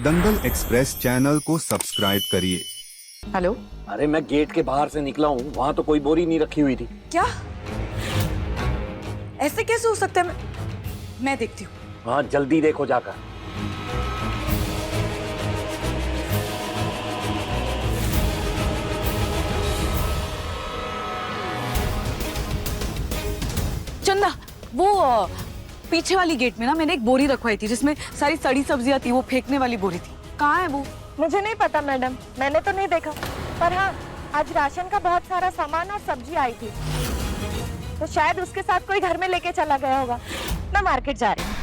दंगल express channel को subscribe करिए। Hello. अरे मैं गेट के बाहर से निकला हूँ, वहाँ तो कोई बोरी नहीं रखी हुई थी। क्या? ऐसे कैसे हो सकता है? मैं देखती हूँ। हाँ जल्दी देखो जाकर। चंदा, वो पीछे वाली गेट में ना मैंने एक बोरी रखवाई थी जिसमें सारी सड़ी सब्जियां थी, वो फेंकने वाली बोरी थी। कहाँ है वो? मुझे नहीं पता मैडम, मैंने तो नहीं देखा। पर हाँ, आज राशन का बहुत सारा सामान और सब्जी आई थी, तो शायद उसके साथ कोई घर में लेके चला गया होगा। मैं मार्केट जा रही हूँ।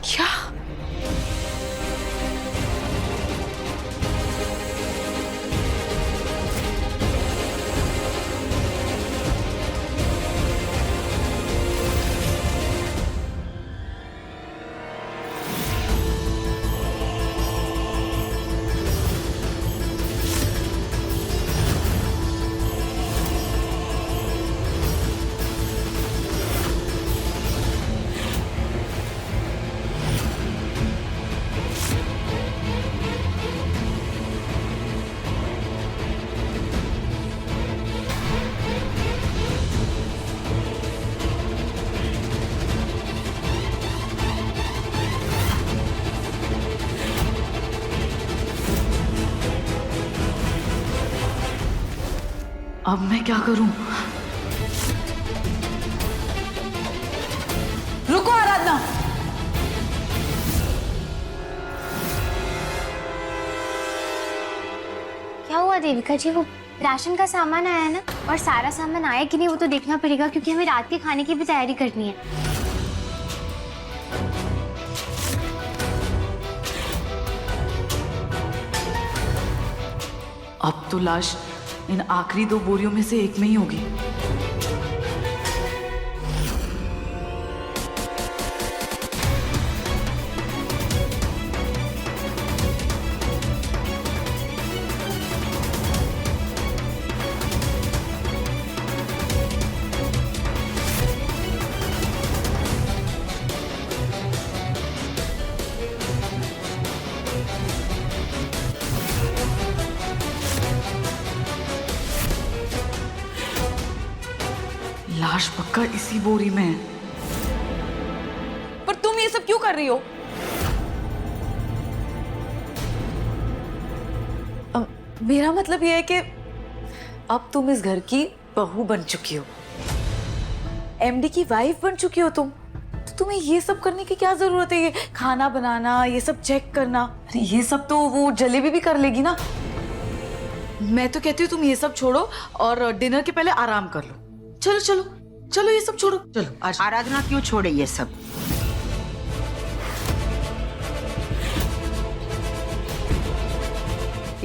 क्या? अब मैं क्या करूं? रुको आराधना। क्या हुआ देविका जी? वो राशन का सामान आया है ना, और सारा सामान आया कि नहीं वो तो देखना पड़ेगा, क्योंकि हमें रात के खाने की भी तैयारी करनी है। अब तो लाश इन आखिरी 2 बोरियों में से एक में ही होगी। लाश पक्का इसी बोरी में है। पर तुम ये सब क्यों कर रही हो? मेरा मतलब ये है कि अब तुम इस घर की बहू बन चुकी हो, एमडी की वाइफ बन चुकी हो तुम, तो तुम्हें ये सब करने की क्या जरूरत है? ये खाना बनाना, ये सब चेक करना, अरे ये सब तो वो जलेबी भी कर लेगी ना। मैं तो कहती हूँ तुम ये सब छोड़ो और डिनर के पहले आराम कर लो। चलो चलो चलो, ये सब छोड़ो, चलो आज। आराधना क्यों छोड़े ये सब?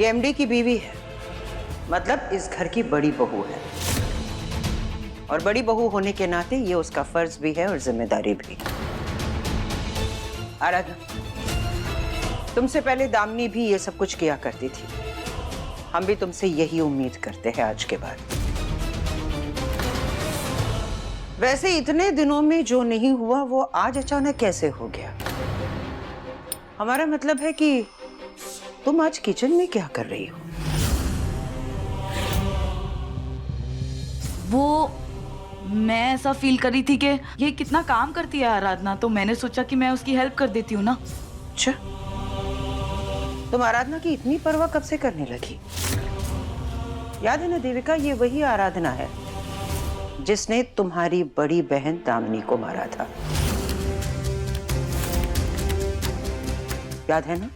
ये एमडी की बीवी है, मतलब इस घर की बड़ी बहू है, और बड़ी बहू होने के नाते ये उसका फर्ज भी है और जिम्मेदारी भी। आराधना, तुमसे पहले दामिनी भी ये सब कुछ किया करती थी। हम भी तुमसे यही उम्मीद करते हैं आज के बाद। वैसे इतने दिनों में जो नहीं हुआ वो आज अचानक कैसे हो गया? हमारा मतलब है कि तुम आज किचन में क्या कर रही हो? वो मैं ऐसा फील कर रही थी कि ये कितना काम करती है आराधना, तो मैंने सोचा कि मैं उसकी हेल्प कर देती हूँ ना। अच्छा, तुम आराधना की इतनी परवाह कब से करने लगी? याद है ना देविका, ये वही आराधना है जिसने तुम्हारी बड़ी बहन दामिनी को मारा था। याद है ना?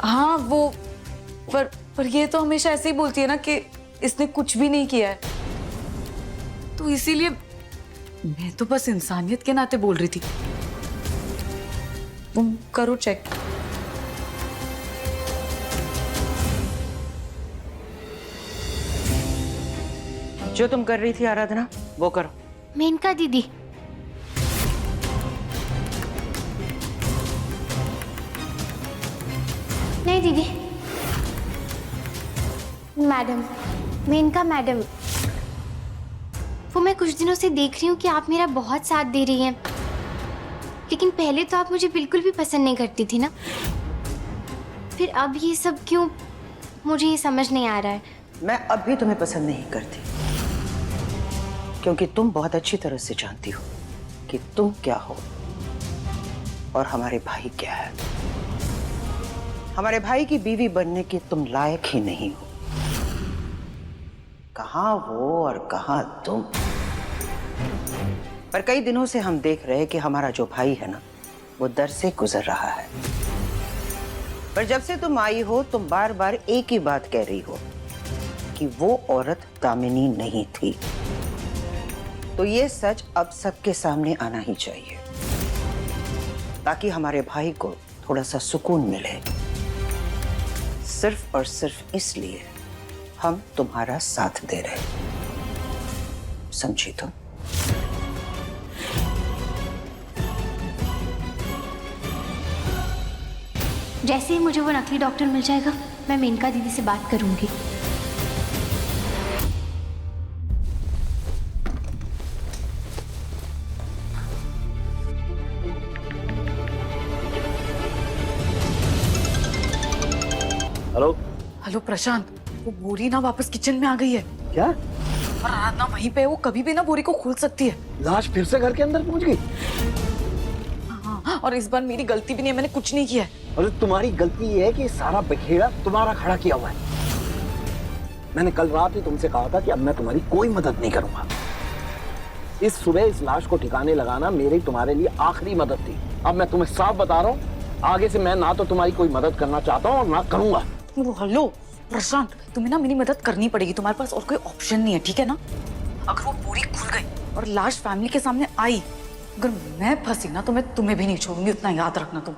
हाँ वो, पर ये तो हमेशा ऐसे ही बोलती है ना कि इसने कुछ भी नहीं किया है, तो इसीलिए मैं तो बस इंसानियत के नाते बोल रही थी। तुम करो चेक। जो तुम कर रही थी आराधना वो करो। मेनका दीदी, नहीं दीदी, मैडम, मेनका मैडम, वो मैं कुछ दिनों से देख रही हूँ कि आप मेरा बहुत साथ दे रही हैं, लेकिन पहले तो आप मुझे बिल्कुल भी पसंद नहीं करती थी ना। फिर अब ये सब क्यों? मुझे ये समझ नहीं आ रहा है। मैं अब भी तुम्हें पसंद नहीं करती, क्योंकि तुम बहुत अच्छी तरह से जानती हो कि तुम क्या हो और हमारे भाई क्या है। हमारे भाई की बीवी बनने की तुम लायक ही नहीं हो। कहां वो और कहां तुम। पर कई दिनों से हम देख रहे हैं कि हमारा जो भाई है ना, वो दर से गुजर रहा है। पर जब से तुम आई हो, तुम बार बार एक ही बात कह रही हो कि वो औरत दामिनी नहीं थी। तो ये सच अब सबके सामने आना ही चाहिए, ताकि हमारे भाई को थोड़ा सा सुकून मिले। सिर्फ और सिर्फ इसलिए हम तुम्हारा साथ दे रहे हैं, समझी तुम? जैसे ही मुझे वो नकली डॉक्टर मिल जाएगा, मैं मेनका दीदी से बात करूंगी। हेलो। हेलो प्रशांत, वो बोरी ना वापस किचन में आ गई है। क्या? और आराधना वहीं पे है, वो कभी भी ना बोरी को खोल सकती है। लाश फिर से घर के अंदर पहुंच गई? हाँ, और इस बार मेरी गलती भी नहीं है, मैंने कुछ नहीं किया है। अरे तुम्हारी गलती ये है कि सारा बखेड़ा तुम्हारा खड़ा किया हुआ है। मैंने कल रात ही तुमसे कहा था कि अब मैं तुम्हारी कोई मदद नहीं करूंगा। इस सुबह इस लाश को ठिकाने लगाना मेरी तुम्हारे लिए आखिरी मदद थी। अब मैं तुम्हें साफ बता रहा हूँ, आगे से मैं ना तो तुम्हारी कोई मदद करना चाहता हूँ और ना करूंगा। हेलो प्रशांत, तुम्हें ना मेरी मदद करनी पड़ेगी, तुम्हारे पास और कोई ऑप्शन नहीं है, ठीक है ना? अगर वो पूरी खुल गई और लाश फैमिली के सामने आई, अगर मैं फंसी ना तो मैं तुम्हें भी नहीं छोड़ूंगी, उतना याद रखना तुम।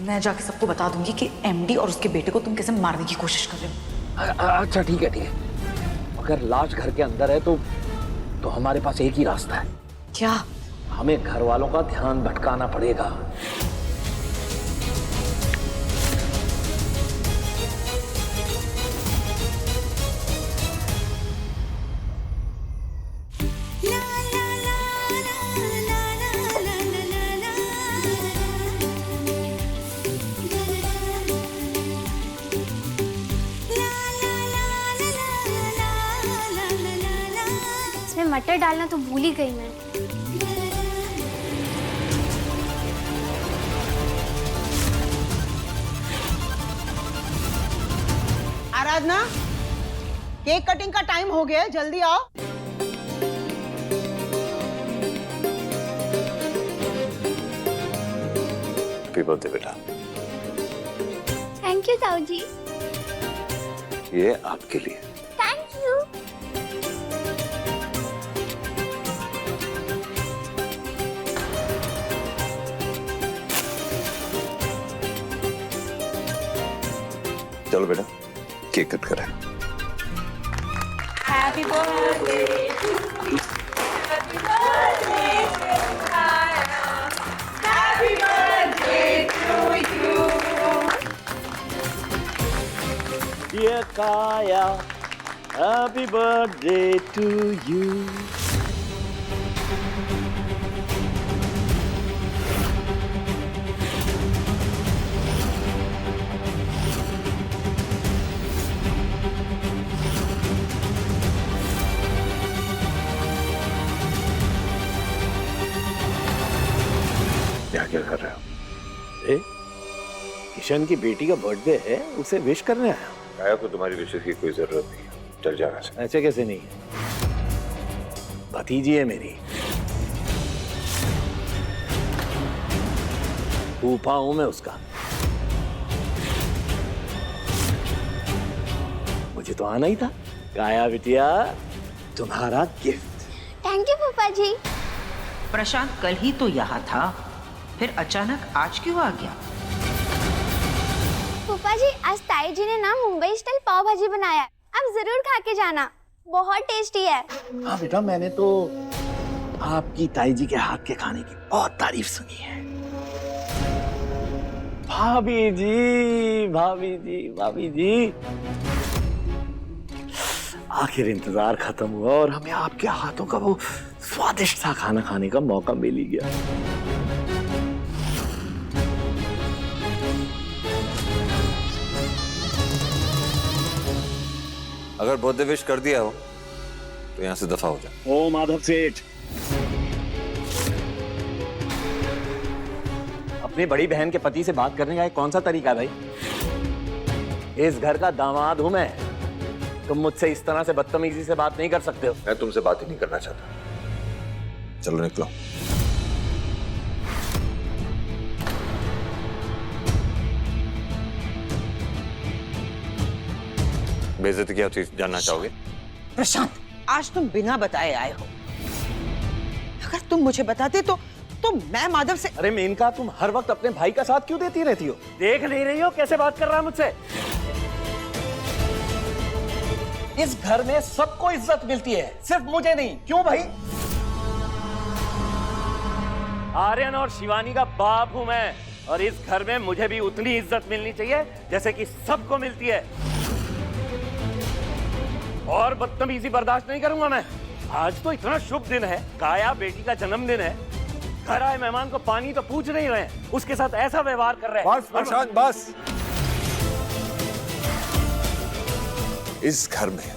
मैं जाके सबको बता दूंगी कि एमडी और उसके बेटे को तुम कैसे मारने की कोशिश कर रहे हो। अच्छा ठीक है ठीक है। अगर लाश घर के अंदर है तो हमारे पास एक ही रास्ता है। क्या? हमें घर वालों का ध्यान भटकाना पड़ेगा। इसमें मटर डालना तो भूल ही गई मैं। आराधना, केक कटिंग का टाइम हो गया है, जल्दी आओ। हैप्पी बर्थडे बेटा। थैंक यू ताऊ जी। ये आपके लिए। Thank you. चलो बेटा, केक कट करें। Happy birthday Dear Kaya, happy birthday to you. क्या क्या कर रहे हो? किशन की बेटी का बर्थडे है, उसे विश करने आया। काया को तुम्हारी विशेष की कोई जरूरत नहीं है, चल जाना से। ऐसे कैसे नहीं? भतीजी है मेरी, फूफा हूं मैं उसका। मुझे तो आना ही था। काया बिटिया, तुम्हारा गिफ्ट। थैंक यू फूफा जी। प्रशांत कल ही तो यहाँ था, फिर अचानक आज क्यों आ गया? फूफा जी, आज ताई जी ने ना मुंबई स्टाइल पाव भाजी बनाया है, आप जरूर खा के जाना, बहुत टेस्टी है। हाँ बेटा, मैंने तो आपकी ताई जी के हाथ के खाने की बहुत तारीफ सुनी है। भाभी जी, भाभी जी, भाभी जी, आखिर इंतजार खत्म हुआ और हमें आपके हाथों का वो स्वादिष्ट सा खाना खाने का मौका मिल ही गया। अगर बर्थडे विश कर दिया हो तो यहाँ से दफा हो जा। ओ माधव सेठ, अपनी बड़ी बहन के पति से बात करने का ये कौन सा तरीका है भाई? इस घर का दामाद हूं मैं, तुम मुझसे इस तरह से बदतमीजी से बात नहीं कर सकते हो। मैं तुमसे बात ही नहीं करना चाहता। चलो निकलो। बेइज्जती क्या चीज जानना चाहोगे? प्रशांत, आज तुम बिना बताए आए हो। अगर तुम मुझे बताते तो मैं माधव से। अरे मेनका, तुम हर वक्त अपने भाई का साथ क्यों देती रहती हो? देख नहीं रही हो कैसे बात कर रहा है मुझसे? इस घर में सबको इज्जत मिलती है, सिर्फ मुझे नहीं। क्यों भाई? आर्यन और शिवानी का बाप हूं मैं, और इस घर में मुझे भी उतनी इज्जत मिलनी चाहिए जैसे कि सबको मिलती है। और बदतमीजी बर्दाश्त नहीं करूंगा मैं। आज तो इतना शुभ दिन है, काया बेटी का जन्मदिन है, घर आए मेहमान को पानी तो पूछ नहीं रहे, उसके साथ ऐसा व्यवहार कर रहे हैं। बस प्रशांत, बस। इस घर में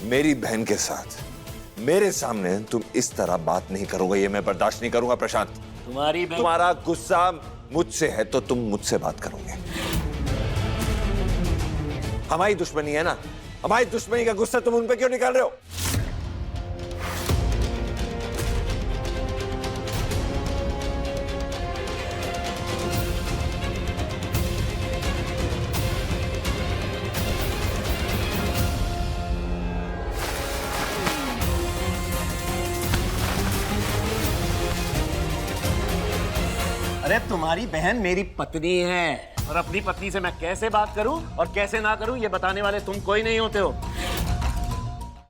मेरी बहन के साथ मेरे सामने तुम इस तरह बात नहीं करोगे, ये मैं बर्दाश्त नहीं करूंगा प्रशांत। तुम्हारा गुस्सा मुझसे है तो तुम मुझसे बात करोगे। हमारी दुश्मनी है ना, हमारी दुश्मनी का गुस्सा तुम उन पे क्यों निकाल रहे हो? अरे तुम्हारी बहन मेरी पत्नी है, और अपनी पत्नी से मैं कैसे बात करूं और कैसे ना करूं ये बताने वाले तुम कोई नहीं होते हो।